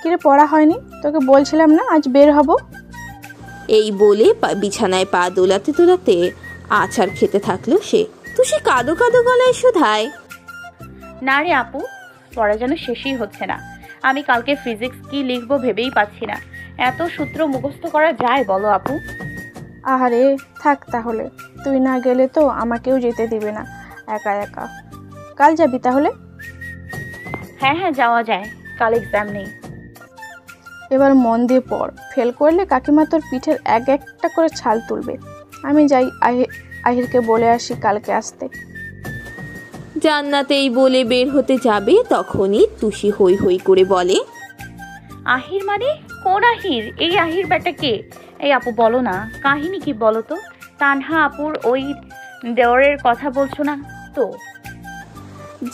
কিরে পড়া হয়নি? তোকে বলছিলাম না আজ বের হব। এই বলে বিছানায় পা দোলাতে দোলাতে আচার খেতে থাকলো সে। তুষি কাঁদো কাঁদো গলায় শুধায়, না রে আপু, পড়া যেন শেষই হচ্ছে না। আমি কালকে ফিজিক্স কি লিখবো ভেবেই পাচ্ছি না। এত সূত্র মুখস্থ করা যায় বলো আপু? আহারে থাক তাহলে, তুই না গেলে তো আমাকেও যেতে দিবে না একা একা। কাল যাবি তাহলে? হ্যাঁ হ্যাঁ যাওয়া যায়, কাল এক্সাম নেই। এবার মন দিয়ে পড়, ফেল করলে কাকিমা তোর পিঠের এক একটা করে ছাল তুলবে। আমি যাই, আহিরকে বলে আসি কালকে আসতে। জান্নাত এই বলে বের হতে যাবে তখনই তুষি হই হই করে বলে, আহির মানে? কোন আহির? এই আহির ব্যাটা কে? এই আপু বলো না, কাহিনী কি বলো তো? তানহা আপুর ওই দেওরের কথা বলছো না তো?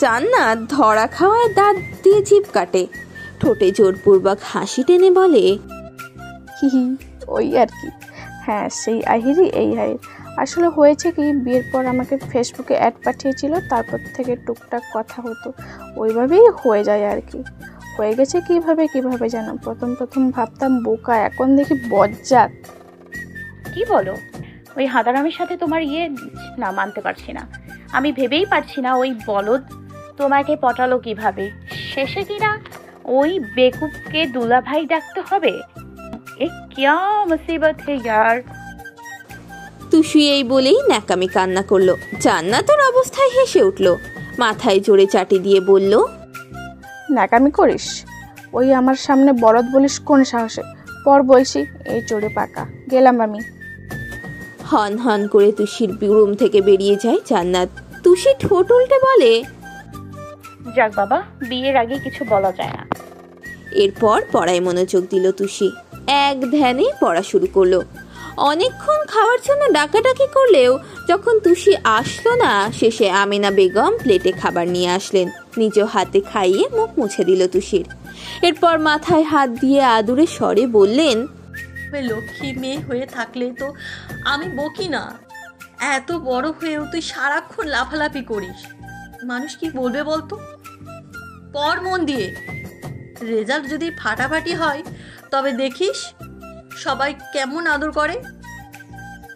জান্নাত ধরা খাওয়ায় দাঁত দিয়ে জিভ কাটে, ঠোঁটে জোরপূর্বক হাসি টেনে বলে, হি ওই আর কি। হ্যাঁ সেই আহিরই এই আহির। আসলে হয়েছে কি, বিয়ের পর আমাকে ফেসবুকে অ্যাড পাঠিয়েছিল, তারপর থেকে টুকটাক কথা হতো, ওইভাবেই হয়ে যায় আর কি। হয়ে গেছে কিভাবে জানো? প্রথম ভাবতাম বোকা, এখন দেখি বজ্জাত। কি বলো? ওই হাদারামের সাথে তোমার না, মানতে পারছি না। আমি ভেবেই পারছি না ওই বলদ তোমাকে পটালো কিভাবে। শেষে কিনা ওই বেকুবকে দুলা ভাই ডাকতে হবে। এ কিয়া মুসিবত হে ইয়ার। তুষি এই বলেই ন্যাকামি কান্না করলো। জান্নাতের অবস্থায় হেসে উঠলো, মাথায় জোরে চাটি দিয়ে বলল, ন্যাকামি করিস? ওই আমার সামনে বলদ বলিস কোন সাহসে? পর বলছি, এই চোরে পাকা, গেলাম আমি। হন হন করে তুষির রুম থেকে বেরিয়ে যায় জান্নাত। তুষি ঠোঁট উল্টে বলে, যাক বাবা, বিয়ের আগে কিছু বলা যায় না। এরপর পড়ায় মনোযোগ দিল তুষি। এক ধ্যানে পড়া শুরু করলো। অনেকক্ষণ খাওয়ার জন্য ডাকাডাকি করলেও যখন তুষি আসলো না, শেষে আমিনা বেগম প্লেটে খাবার নিয়ে আসলেন। নিজ হাতে খাইয়ে মুখ মুছে দিল তুষির। এরপর মাথায় হাত দিয়ে আদুরে স্বরে বললেন, লক্ষ্মী মেয়ে হয়ে থাকলে তো আমি বকি না। এত বড় হয়েও তুই সারাক্ষণ লাফালাফি করিস, মানুষ কি বলবে বলতো? পড় মন দিয়ে, রেজাল্ট যদি ফাটাফাটি হয় তবে দেখিস সবাই কেমন আদর করে।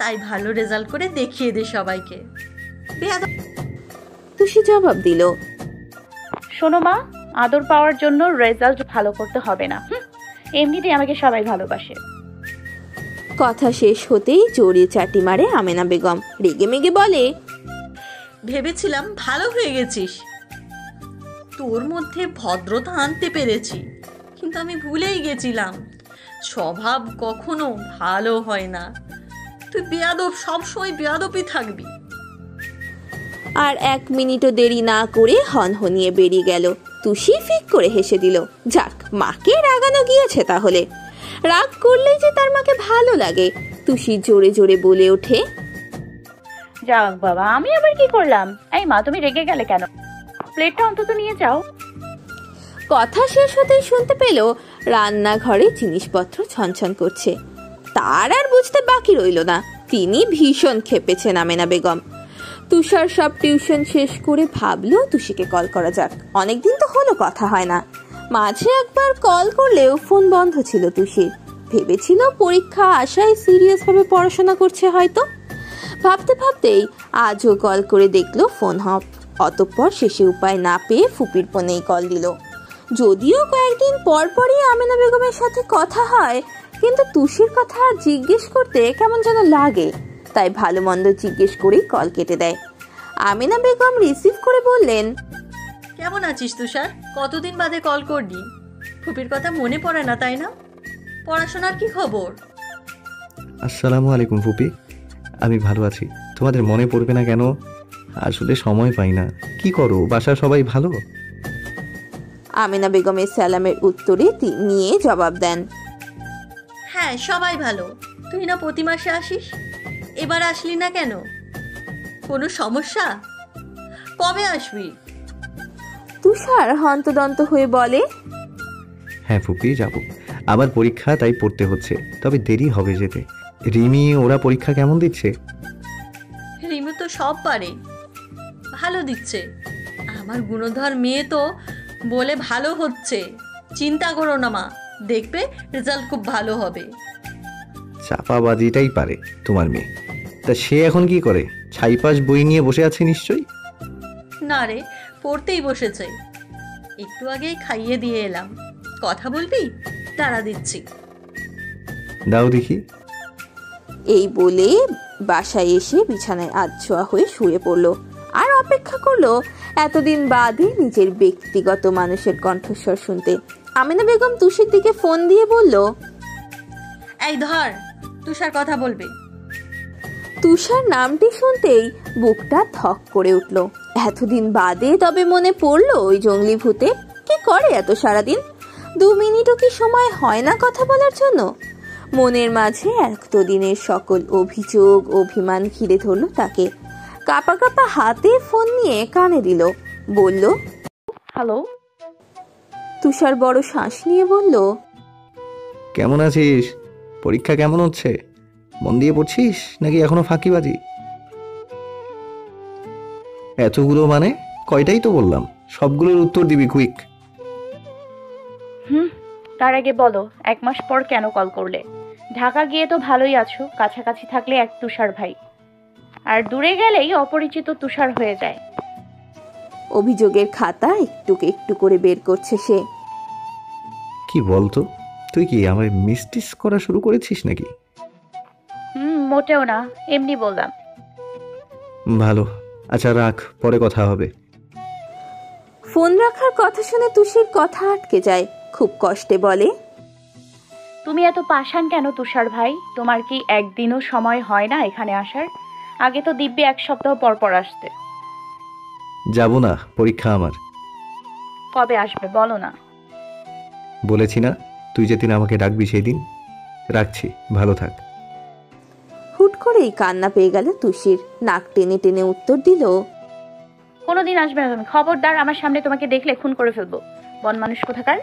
তাই ভালো রেজাল্ট করে দেখিয়ে দে সবাইকে। তুষি জবাব দিল, শোনো মা, আদর পাওয়ার জন্য রেজাল্ট ভালো করতে হবে না। এমনিতেই আমাকে সবাই ভালোবাসে। কথা শেষ হতেই জোরে চাটি মারে আমেনা বেগম। রেগে মেগে বলে, ভেবেছিলাম ভালো হয়ে গেছিস, তোর মধ্যে ভদ্রতা আনতে পেরেছি, কিন্তু আমি ভুলেই গেছিলাম স্বভাব কখনো ভালো হয় না। তুই বেয়াদব, সবসময় বেয়াদবই থাকবি। আর 1 মিনিটও দেরি না করে হনহনিয়ে বেরিয়ে গেল। তুষি ফিক করে হেসে দিল। যাক, মাকে রাগানো গিয়েছে তাহলে। রাগ করলেই যে তার মাকে ভালো লাগে। তুষি জোরে জোরে বলে ওঠে, যাক বাবা, আমি আবার কি করলাম? এই মা, তুমি রেগে গেলে কেন? প্লেটটা অন্তত নিয়ে যাও। কথা শেষ হতেই শুনতে পেল রান্নাঘরে জিনিসপত্র ছনছন করছে। তার আর বুঝতে বাকি রইল না, তিনি ভীষণ ক্ষেপেছেন আমেনা বেগম। তুষার সব টিউশন শেষ করে ভাবলো তুষিকে কল করা যাক। অনেকদিন তো হলো কথা হয় না। মাঝে একবার কল করলেও ফোন বন্ধ ছিল তুষির। ভেবেছিল পরীক্ষা আশায় সিরিয়াস ভাবে পড়াশোনা করছে হয়তো। ভাবতে ভাবতেই আজও কল করে দেখলো ফোন অফ। অতঃপর শেষে উপায় না পেয়ে ফুপির ফোনেই কল দিল। যদিও কয়েকদিন পর পরই আমেনা বেগমের সাথে কথা হয়, কিন্তু তুষির কথা জিজ্ঞেস করতে কেমন যেন লাগে। তাই ভালো মন্দ জিজ্ঞেস করেই কল কেটে দেয়। আমেনা বেগম রিসিভ করে বললেন, কেমন আছিস তুষার? কতদিন বাদে কল করলি? ফুপির কথা মনে পড়ে না তাই না? পড়াশোনার কি খবর? আসসালামু আলাইকুম ফুপি, আমি ভালো আছি। তোমাদের মনে পড়বে না কেন? আসলে সময় পাই না। কি করো, বাসার সবাই ভালো? আমেনা বেগমের সালামের উত্তরে নিয়ে জবাব দেন, হ্যাঁ সবাই ভালো। তুই না প্রতি মাসে আসিস, এবার আসলি না কেন? কোনো সমস্যা? কবে আসবি? তুষার হন্তদন্ত হয়ে বলে, হ্যাঁ ফুপি, যাব। আবার পরীক্ষা, তাই পড়তে হচ্ছে। তবে দেরি হবে যেতে। রিমি ওরা পরীক্ষা কেমন দিচ্ছে? রিমি তো সব পারে, ভালো দিচ্ছে। আমার গুণধর মেয়ে তো বলে ভালো হচ্ছে, চিন্তা করো না মা, দেখবে রেজাল্ট খুব ভালো হবে। চাপাবাজিটাই পারে তোমার মেয়ে। তা সে এখন কি করে? ছাইপাশ বই নিয়ে বসে আছে নিশ্চয়ই। না রে, পড়তেই বসেছে, একটু আগে খাইয়ে দিয়ে এলাম। কথা বলবি? তাড়া দিচ্ছি। দাও দেখি। এই বলে বাসায় এসে বিছানায় আধছোয়া হয়ে শুয়ে পড়ল আর অপেক্ষা করলো এতদিন বাদে নিজের ব্যক্তিগত মানুষের কণ্ঠস্বর শুনতে। আমিনা বেগম তুষির দিকে ফোন দিয়ে বলল, এই ধর, তুষার কথা বলবে। তুষার নামটি শুনতেই বুকটা ধক করে উঠল। এতদিন বাদে তবে মনে পড়লো ওই জঙ্গলি ভূতে কি করে এত সারাদিন। 2 মিনিটও কি সময় হয় না কথা বলার জন্য? মনের মাঝে এতদিনের সকল অভিযোগ অভিমান ঘিরে ধরল তাকে। কাপা কাপা হাতে ফোন নিয়ে কানে দিল, বলল, হ্যালো। তুষার বড় শ্বাস নিয়ে বলল, কেমন আছিস? পরীক্ষা কেমন হচ্ছে? মন দিয়ে পড়ছিস নাকি এখনো ফাঁকিবাজি? এতগুলো মানে? কয়টাই তো বললাম, সবগুলোর উত্তর দিবি কুইক। তার আগে বলো, 1 মাস পর কেন কল করলে? ঢাকা গিয়ে তো ভালোই আছো, কাছাকাছি থাকলে এক তুষার ভাই, আর দূরে গেলেই অপরিচিত তুষার হয়ে যায়। অভিযোগের খাতা একটু একটু করে বের করছে সে। কি বলতো, তুই কি আমায় মিসটিস করা শুরু করেছিস নাকি? মোটেও না, এমনি বললাম। ভালো, আচ্ছা রাখ, পরে কথা হবে। ফোন রাখার কথা শুনে তুষির কথা আটকে যায়। খুব কষ্টে বলে, তুমি এত পাষাণ কেন তুষার ভাই? তোমার কি একদিনও সময় হয় না এখানে আসার? আগে তো দিব্যি 1 সপ্তাহ পর পর আসতে। যাব না, পরীক্ষা আমার। কবে আসবে বলো না? বলেছি না, তুই যেদিন আমাকে ডাকবি সেই দিন। রাখছি, ভালো থাক। হুট করেই কান্না পেয়ে গেল তুষির। নাক টেনে টেনে উত্তর দিল, কোনোদিন আসবে না তুমি, খবরদার। আমার সামনে তোমাকে দেখলে খুন করে ফেলবো, বন মানুষ কোথাকার।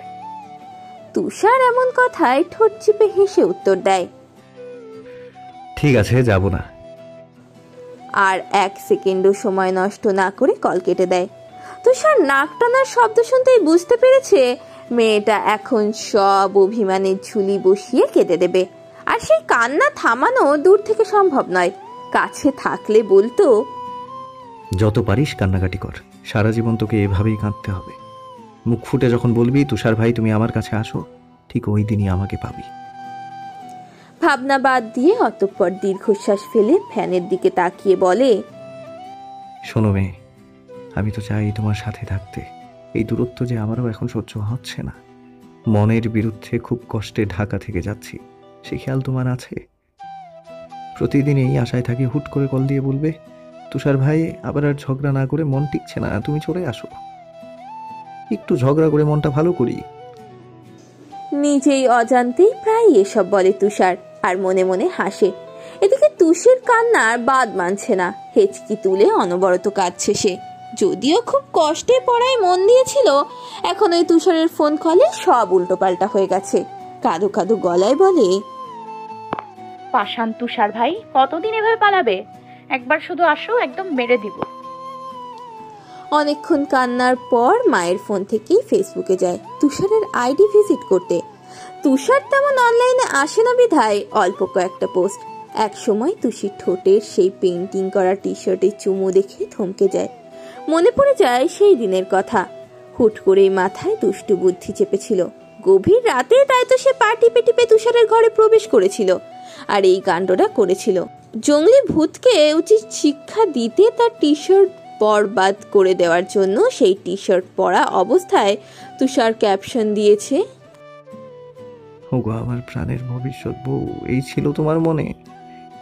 তুষার এমন কথায় ঠোঁট চিপে হেসে উত্তর দেয়, ঠিক আছে, যাব না। আর 1 সেকেন্ডও সময় নষ্ট না করে কল কেটে দেয়। তুষার নাক টানার শব্দ শুনতেই বুঝতে পেরেছে মেয়েটা এখন সব অভিমানের ঝুলি বসিয়ে কেঁদে দেবে। আর সেই কান্না থামানো দূর থেকে সম্ভব নয়। কাছে থাকলে বলতো, যত পারিস কান্নাকাটি কর, সারা জীবন তোকে এভাবেই কাঁদতে হবে। মুখ ফুটে যখন বলবি তুষার ভাই তুমি আমার কাছে আসো, ঠিক ওই দিনই আমাকে পাবি। ভাবনা বাদ দিয়ে অতঃপর দীর্ঘশ্বাস ফেলে ফ্যানের দিকে তাকিয়ে বলে, শোনো মেয়ে, আমি তো চাই তোমার সাথে থাকতে। এই দূরত্ব যে আমারও এখন সহ্য হচ্ছে না। মনের বিরুদ্ধে খুব কষ্টে ঢাকা থেকে যাচ্ছি, সে খেয়াল তোমার আছে? প্রতিদিন এই আশায় থাকি হুট করে কল দিয়ে বলবে, তুষার ভাই আবার আর ঝগড়া না করে মন টিকছে না, তুমি চলে আসো। একটু ঝগড়া করে মনটা ভালো করি। নিজেই অজান্তেই প্রায় এসব বলে তুষার, আর মনে মনে হাসে। এদিকে তুষির কান্নার বাদ মানছে না। হেঁচকি তুলে অনবরত কাঁদছে সে। যদিও খুব কষ্টে পড়ায় মন দিয়েছিল, এখন ওই তুষারের ফোন কলে সব উল্টোপাল্টা হয়ে গেছে। কাঁদো কাঁদো গলায় বলে, পাষাণ তুষার ভাই, কতদিন এভাবে পালাবে? একবার শুধু আসো, একদম মেরে দিব। অনেকক্ষণ কান্নার পর মায়ের ফোন থেকেই ফেসবুকে যায় তুষারের আইডি ভিজিট করতে। তুষার তেমন অনলাইনে আসে না বিধায় অল্প কয়েকটা পোস্ট। এক সময় তুষির ঠোঁটের সেই পেন্টিং করা টি শার্টের চুমু দেখে থমকে যায়। মনে পড়ে যায় সেই দিনের কথা। হুট করেই মাথায় দুষ্টু বুদ্ধি চেপেছিল। গভীর রাতে তাই তো সে পা টিপে টিপে তুষারের ঘরে প্রবেশ করেছিল আর এই কাণ্ডটা করেছিল। জঙ্গলি ভূতকে উচিত শিক্ষা দিতে তার টি শার্ট বরবাদ করে দেওয়ার জন্য সেই টি শার্ট পরা অবস্থায় তুষার ক্যাপশন দিয়েছে, ওগো আমার প্রাণের ভবিষ্যৎ বউ, এই ছিল তোমার মনে?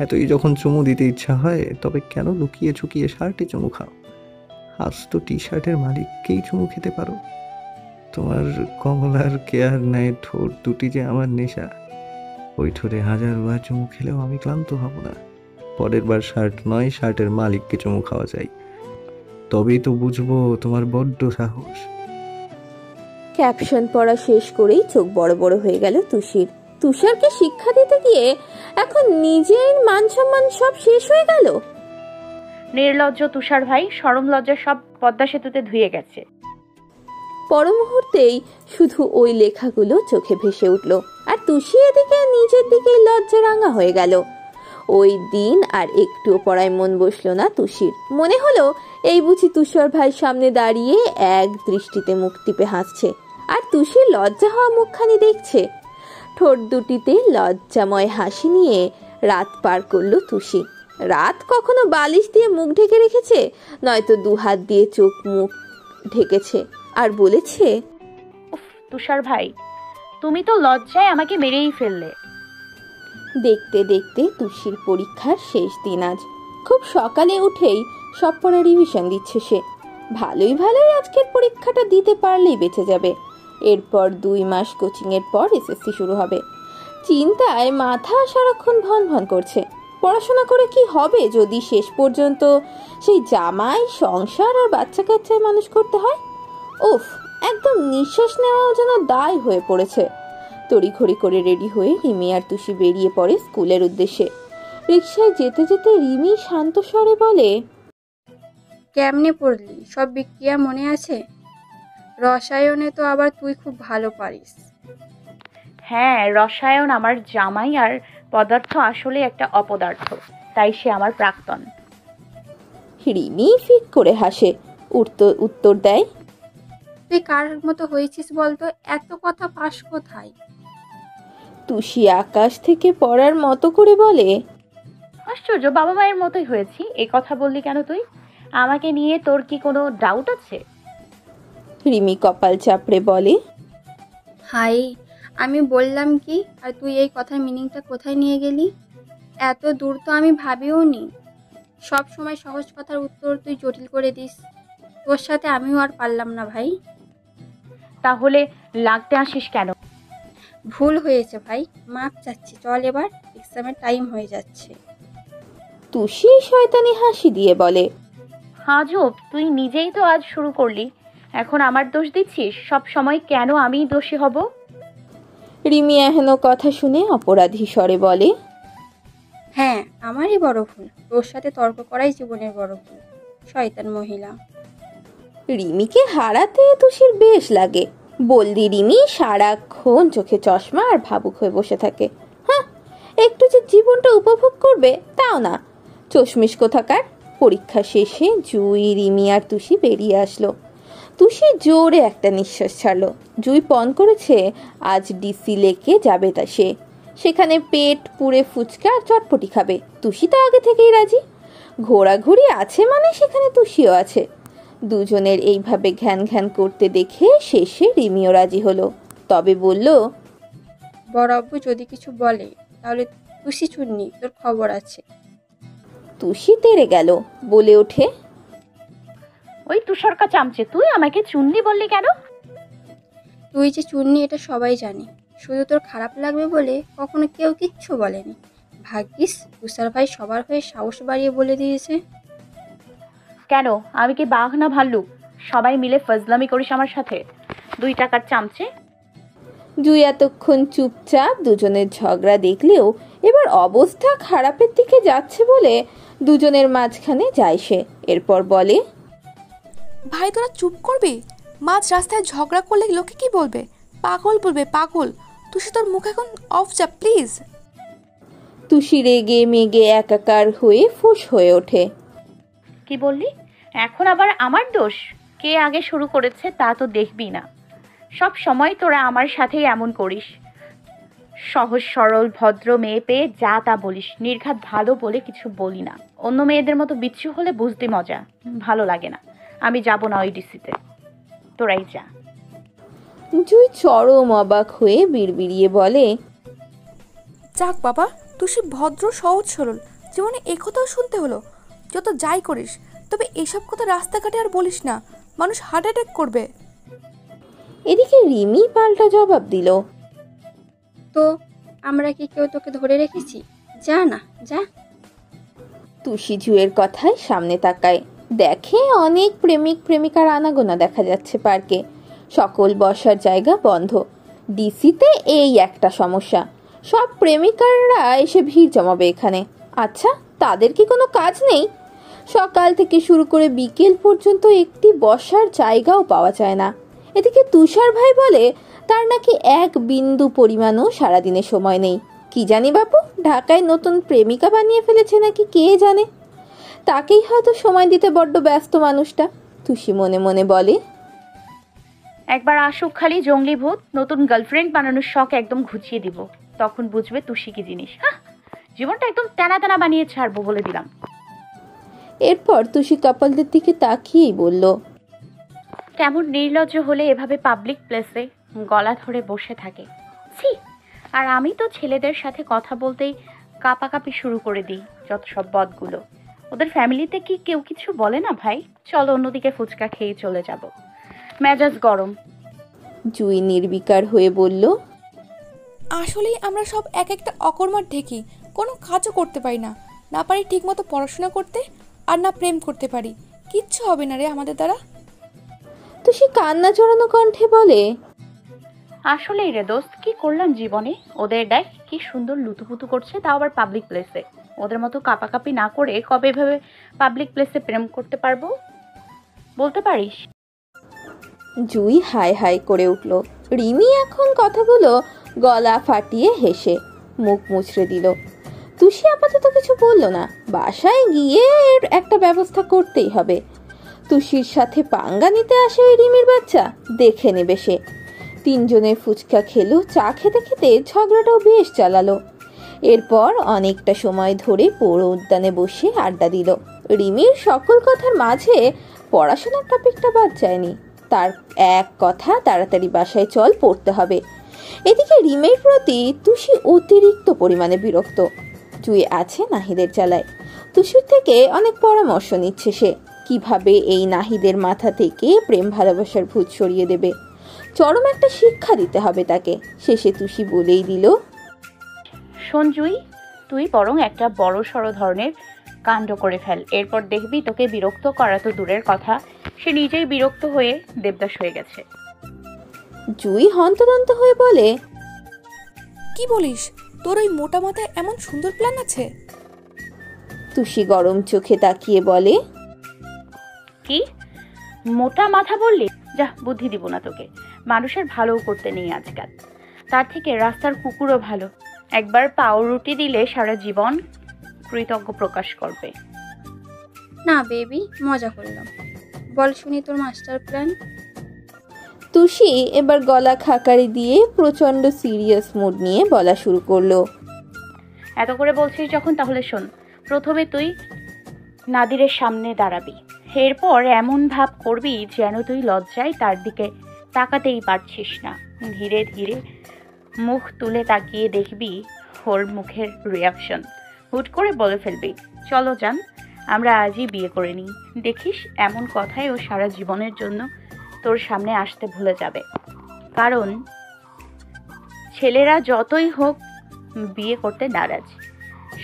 এতই যখন চুমু দিতে ইচ্ছা হয় তবে কেন লুকিয়ে চুকিয়ে শার্টে চুমু খাও? আজ তো টি শার্টের মালিককেই চুমু খেতে পারো। তোমার কমলার কেয়ার নেয় ঠোঁট দুটি যে আমার নেশা। ওই ঠোঁটে 1000বার চুমু খেলেও আমি ক্লান্ত হব না। পরের বার শার্ট নয়, শার্টের মালিককে চুমু খাওয়া যায়, তবেই তো বুঝবো তোমার বড্ড সাহস। ক্যাপশন পড়া শেষ করেই চোখ বড় বড় হয়ে গেল তুষির। তুষারকে শিক্ষা দিতে গিয়ে এখন নিজের মান সম্মান সব শেষ হয়ে গেল। নির্লজ্জ তুষার ভাই, শরম লজ্জা সব পদ্মা সেতুতে ধুয়ে গেছে। পর মুহূর্তেই শুধু ওই লেখাগুলো চোখে ভেসে উঠল, আর তুষি এদিকে নিজের দিকেই লজ্জা রাঙা হয়ে গেল। ওই দিন আর একটুও পড়ায় মন বসলো না তুষির। মনে হলো এই বুঝি তুষার ভাই সামনে দাঁড়িয়ে এক দৃষ্টিতে মুখ টিপে হাসছে, আর তুষির লজ্জা হওয়া মুখখানি দেখছে। ঠোঁট দুটিতে লজ্জাময় হাসি নিয়ে রাত পার করলো তুষি। রাত কখনো বালিশ দিয়ে মুখ ঢেকে রেখেছে, নয়তো দুহাত দিয়ে চোখ মুখ ঢেকেছে, আর বলেছে, উফ তুষার ভাই, তুমি তো লজ্জায় আমাকে মেরেই ফেললে। দেখতে দেখতে তুষির পরীক্ষার শেষ দিন আজ। খুব সকালে উঠেই সব পড়া রিভিশন দিচ্ছে সে। ভালোই আজকের পরীক্ষাটা দিতে পারলেই বেঁচে যাবে। এরপর 2 মাস কোচিংয়ের পর এসএসসি শুরু হবে। চিন্তায় মাথা সারাক্ষণ ভন ভন করছে। পড়াশোনা করে কি হবে যদি শেষ পর্যন্ত সেই জামাই, সংসার আর বাচ্চা কাচ্চায় মানুষ করতে হয়? উফ, একদম নিঃশ্বাস নেওয়াও যেন দায় হয়ে পড়েছে। তড়িঘড়ি করে রেডি হয়ে রিমি আর তুষি বেরিয়ে পড়ে স্কুলের উদ্দেশ্যে। রিকশায় যেতে যেতে রিমি শান্ত স্বরে বলে, কেমনে পড়লি? সব বিক্রিয়া মনে আছে? রসায়নে তো আবার তুই খুব ভালো পারিস। হ্যাঁ, রসায়ন আমার জামাই, আর পদার্থ আসলে একটা অপদার্থ, তাই সে আমার প্রাক্তন। রিমি ফিক করে হাসে, উত্তর দেয়, তুই কার মতো হয়েছিস বলতো? এত কথা পাস কোথায়? তুষি আকাশ থেকে পড়ার মতো করে বলে, আশ্চর্য, বাবা মায়ের মতোই হয়েছি। এ কথা বললি কেন তুই? আমাকে নিয়ে তোর কি কোনো ডাউট আছে? রিমি কপাল চাপড়ে বলে, হাই, আমি বললাম কি, আর তুই এই কথার মিনিংটা কোথায় নিয়ে গেলি? এত দূর তো আমি ভাবিও নি। সব সময় সহজ কথার উত্তর তুই জটিল করে দিস। তোর সাথে আমিও আর পারলাম না ভাই। তাহলে লাগতে আসিস কেন? ভুল হয়েছে ভাই, মাপ চাচ্ছি। চল, এবার এক্সামের টাইম হয়ে যাচ্ছে। তুষি শয়তানি হাসি দিয়ে বলে, আজব, তুই নিজেই তো আজ শুরু করলি, এখন আমার দোষ দিচ্ছিস? সব সময় কেন আমি দোষী হব? রিমি এহেন কথা শুনে অপরাধী স্বরে বলে, হ্যাঁ, আমারই বড় ভুল। তোর সাথে তর্ক করাই জীবনের বড় ভুল, শয়তান মহিলা। রিমিকে হারাতে তুষির বেশ লাগে। বলদি রিমি সারাক্ষণ চোখে চশমা আর ভাবুক হয়ে বসে থাকে। হ্যাঁ, একটু যে জীবনটা উপভোগ করবে তাও না। চশমিশ কোথাকার। পরীক্ষা শেষে জুই, রিমি আর তুষি বেরিয়ে আসলো। তুষি জোরে একটা নিঃশ্বাস ছাড়লো। জুই পণ করেছে আজ ডিসি লেকে যাবে তা সে। সেখানে পেট পুড়ে ফুচকা আর চটপটি খাবে। তুষি তো আগে থেকেই রাজি। ঘোরাঘুরি আছে মানে সেখানে তুষিও আছে। দুজনের এইভাবে ঘ্যান ঘ্যান করতে দেখে শেষে রিমিও রাজি হলো। তবে বলল, বড় আব্বু যদি কিছু বলে তাহলে তুষি চুন্নি, তোর খবর আছে। তুষি তেড়ে গেল, বলে ওঠে, ওই তুষারকা চামচে, তুই আমাকে চুন্নি বললি কেন? তুই যে চুন্নি এটা সবাই জানে, শুধু তোর খারাপ লাগবে বলে কখনো কেউ কিচ্ছু বলেনি। ভাগ্যিস তুষার ভাই সবার হয়ে সাহস বাড়িয়ে বলে দিয়েছে। কেন, আমি কি বাঘ না ভাল্লুক? সবাই মিলে ফজলামি করিস আমার সাথে? 2 টাকার চামচে। জুই এতক্ষণ চুপচাপ দুজনের ঝগড়া দেখলেও এবার অবস্থা খারাপের দিকে যাচ্ছে বলে দুজনের মাঝখানে যায় সে। এরপর বলে, ভাই তোরা চুপ করবি? মাঝ রাস্তায় ঝগড়া করলে লোকে কি বলবে? পাগল বলবে, পাগল। তুষি তোর মুখ এখন অফ যা প্লিজ। তুষি রেগে মেগে একাকার হয়ে ফুস হয়ে ওঠে। কি বললি? এখন আবার আমার দোষ? কে আগে শুরু করেছে তা তো দেখবি না। সব সময় তোরা আমার সাথেই এমন করিস। সহজ সরল ভদ্র মেয়ে পেয়ে যা তা বলিস। নির্ঘাত ভালো বলে কিছু বলি না। অন্য মেয়েদের মতো বিচ্ছু হলে বুঝতে মজা, ভালো লাগে না। আমি যাব না ওই ডিসিতে, তোরাই যা। জুই চরম অবাক হয়ে বিড়বিড়িয়ে বলে, যাক বাবা, তুষি ভদ্র সহজ সরল, জীবনে একথাও শুনতে হলো। যত যাই করিস, তবে এসব কথা রাস্তাঘাটে আর বলিস না, মানুষ হার্ট অ্যাটাক করবে। এদিকে রিমি পাল্টা জবাব দিল, তো আমরা কি কেউ তোকে ধরে রেখেছি? যা না, যা। তুষি জুয়ের কথায় সামনে তাকায়, দেখে অনেক প্রেমিক প্রেমিকার আনাগোনা দেখা যাচ্ছে পার্কে। সকল বসার জায়গা বন্ধ। ডিসিতে এই একটা সমস্যা, সব প্রেমিকাররা এসে ভিড় জমাবে এখানে। আচ্ছা, তাদের কি কোনো কাজ নেই? সকাল থেকে শুরু করে বিকেল পর্যন্ত একটি বসার জায়গাও পাওয়া যায় না। এদিকে তুষার ভাই বলে তার নাকি এক বিন্দু পরিমাণও সারাদিনে সময় নেই। কি জানি বাপু, ঢাকায় নতুন প্রেমিকা বানিয়ে ফেলেছে নাকি কে জানে। তাকেই হয়তো সময় দিতে বড্ড ব্যস্ত মানুষটা। তুষি মনে মনে বলে, একবার আসুক খালি জঙ্গলি ভূত, নতুন গার্লফ্রেন্ড বানানোর শখ একদম ঘুচিয়ে দিব, তখন বুঝবে তুষি কি জিনিস। হ্যাঁ, জীবনটা একদম টানা টানা বানিয়ে ছাড়বো বলে দিলাম। এরপর তুষি কাপলদের দিকে তাকিয়েই বলল, কেমন নির্লজ্জ হলে এভাবে পাবলিক প্লেসে গলা ধরে বসে থাকে। ছি, আর আমি তো ছেলেদের সাথে কথা বলতেই কাঁপাকাঁপি শুরু করে দিই। যত সব বদগুলো, ওদের ফ্যামিলিতে কি কেউ কিছু বলে না ভাই? চলো অন্যদিকে ফুচকা খেয়ে চলে যাব, মেজাজ গরম। জুই নির্বিকার হয়ে বলল, আসলেই আমরা সব এক একটা অকর্মার ঢেকি, কোনো কাজও করতে পারি না, না পারি ঠিকমতো পড়াশোনা করতে, আর না প্রেম করতে পারি। কিচ্ছু হবে না রে আমাদের দ্বারা। তুষি কান্না জড়ানো কণ্ঠে বলে, আসলেই রে দোস্ত, কি করলাম জীবনে? ওদের দেখ কি সুন্দর লুতুপুতু করছে, তাও আবার পাবলিক প্লেসে। ওদের মতো কাঁপাকাঁপি না করে কবে এভাবে পাবলিক প্লেসে প্রেম করতে পারবো বলতে পারিস? জুই হাই হাই করে উঠল। রিমি এখন কথাগুলো গলা ফাটিয়ে হেসে মুখ মুছড়ে দিল। তুষি আপাতত কিছু বলল না। বাসায় গিয়ে এর একটা ব্যবস্থা করতেই হবে। তুষির সাথে পাঙ্গা নিতে আসে ওই রিমির বাচ্চা, দেখে নেবে সে। তিনজনের ফুচকা খেলো, চা খেতে খেতে ঝগড়াটাও বেশ চালালো। এরপর অনেকটা সময় ধরে পৌর উদ্যানে বসে আড্ডা দিল। রিমির সকল কথার মাঝে পড়াশোনার টপিকটা বাদ যায়নি। তার এক কথা, তাড়াতাড়ি বাসায় চল, পড়তে হবে। এদিকে রিমির প্রতি তুষি অতিরিক্ত পরিমাণে বিরক্ত। জুই আছে নাহিদের জ্বালায়। তুষির থেকে অনেক পরামর্শ নিচ্ছে সে, কিভাবে এই নাহিদের মাথা থেকে প্রেম ভালোবাসার ভূত সরিয়ে দেবে। চরম একটা শিক্ষা দিতে হবে তাকে। শেষে তুষি বলেই দিল, শোন জুই, তুই বরং একটা বড় সড়ো ধরনের কাণ্ড করে ফেল, এরপর দেখবি তোকে বিরক্ত করা তো দূরের কথা, সে নিজেই বিরক্ত হয়ে দেবদাস হয়ে গেছে। জুই হন্তদন্ত হয়ে বলে, কি বলিস? তোর ওই মোটা মাথায় এমন সুন্দর প্ল্যান আছে? তুষি গরম চোখে তাকিয়ে বলে, কি মোটা মাথা বললি? যা, বুদ্ধি দিব না তোকে। মানুষের ভালো করতে নেই আজকাল, তার থেকে রাস্তার কুকুরও ভালো। একবার পাউরুটি দিলে সারা জীবন কৃতজ্ঞ প্রকাশ করবে। না বেবি, মজা করলাম। বল শুনি তোর মাস্টার প্ল্যান। তুষি এবার গলা খাকারি দিয়ে প্রচন্ড সিরিয়াস মুড নিয়ে বলা শুরু করলো, এত করে বলছিস যখন, তাহলে শোন। প্রথমে তুই নাদিরের সামনে দাঁড়াবি, এরপর এমন ভাব করবি যেন তুই লজ্জায় তার দিকে তাকাতেই পারছিস না। ধীরে ধীরে মুখ তুলে তাকিয়ে দেখবি ওর মুখের রিয়াকশন। হুট করে বলে ফেলবি, চলো যান, আমরা আজই বিয়ে করে নিই। দেখিস এমন কথাই ও সারা জীবনের জন্য তোর সামনে আসতে ভুলে যাবে। কারণ ছেলেরা যতই হোক বিয়ে করতে নারাজ।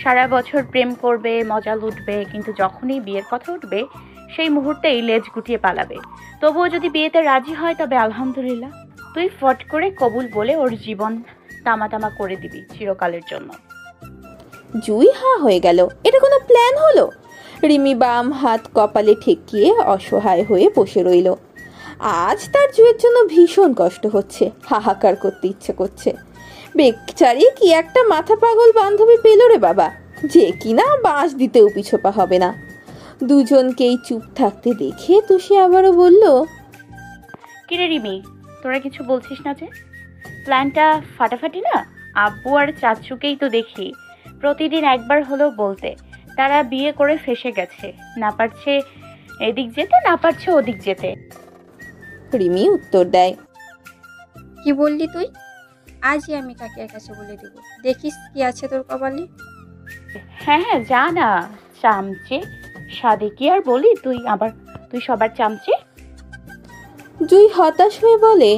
সারা বছর প্রেম করবে, মজা লুটবে, কিন্তু যখনই বিয়ের কথা উঠবে সেই মুহূর্তেই লেজ গুটিয়ে পালাবে। তবুও যদি বিয়েতে রাজি হয় তবে আলহামদুলিল্লাহ, তুই ফট করে কবুল বলে ওর জীবন তামা তামা করে দিবি চিরকালের জন্য। জুই হাঁ হয়ে গেল। এটা কোনো প্ল্যান হলো? রিমি বাম হাত কপালে ঠেকিয়ে অসহায় হয়ে বসে রইল। আজ তার জুয়ের জন্য ভীষণ কষ্ট হচ্ছে, হাহাকার করতে ইচ্ছে করছে। বেচারি কি একটা মাথা পাগল বান্ধবী পেল রে বাবা, যে কিনা বাঁশ দিতেও পিছোপা হবে না। দুজনকেই চুপ থাকতে দেখে তুষি আবারও বলল, কিরে রিমি, তোরা কিছু বলছিস না যে? প্ল্যানটা ফাটাফাটি না? আব্বু আর চাচুকেই তো দেখি প্রতিদিন একবার হলেও বলতে, তারা বিয়ে করে ফেসে গেছে, না পারছে এদিক যেতে, না পারছে ওদিক যেতে। রিমি উত্তর দেয়, কি বললি তুই? আজই আমি কাকিয়ার কাছে বলে দিব, দেখিস কি আছে তোর কপালে। হ্যাঁ হ্যাঁ, যা না, চামচে সাদে কি আর বলি, তুই সবার চামচে। জুই হতাশ হয়ে বলে,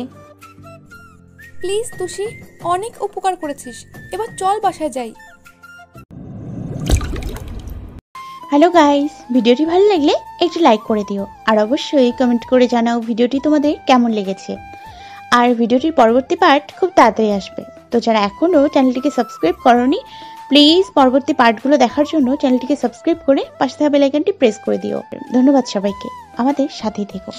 প্লিজ তুষি, অনেক উপকার করেছিস, এবার চল বাসায় যাই। হ্যালো গাইস, ভিডিওটি ভালো লাগলে একটু লাইক করে দিও, আর অবশ্যই কমেন্ট করে জানাও ভিডিওটি তোমাদের কেমন লেগেছে। আর ভিডিওটির পরবর্তী পার্ট খুব তাড়াতাড়ি আসবে, তো যারা এখনও চ্যানেলটিকে সাবস্ক্রাইব করোনি প্লিজ পরবর্তী পার্টগুলো দেখার জন্য চ্যানেলটিকে সাবস্ক্রাইব করে পাশে থাকা বেল আইকনটি প্রেস করে দিও। ধন্যবাদ সবাইকে, আমাদের সাথেই থেকো।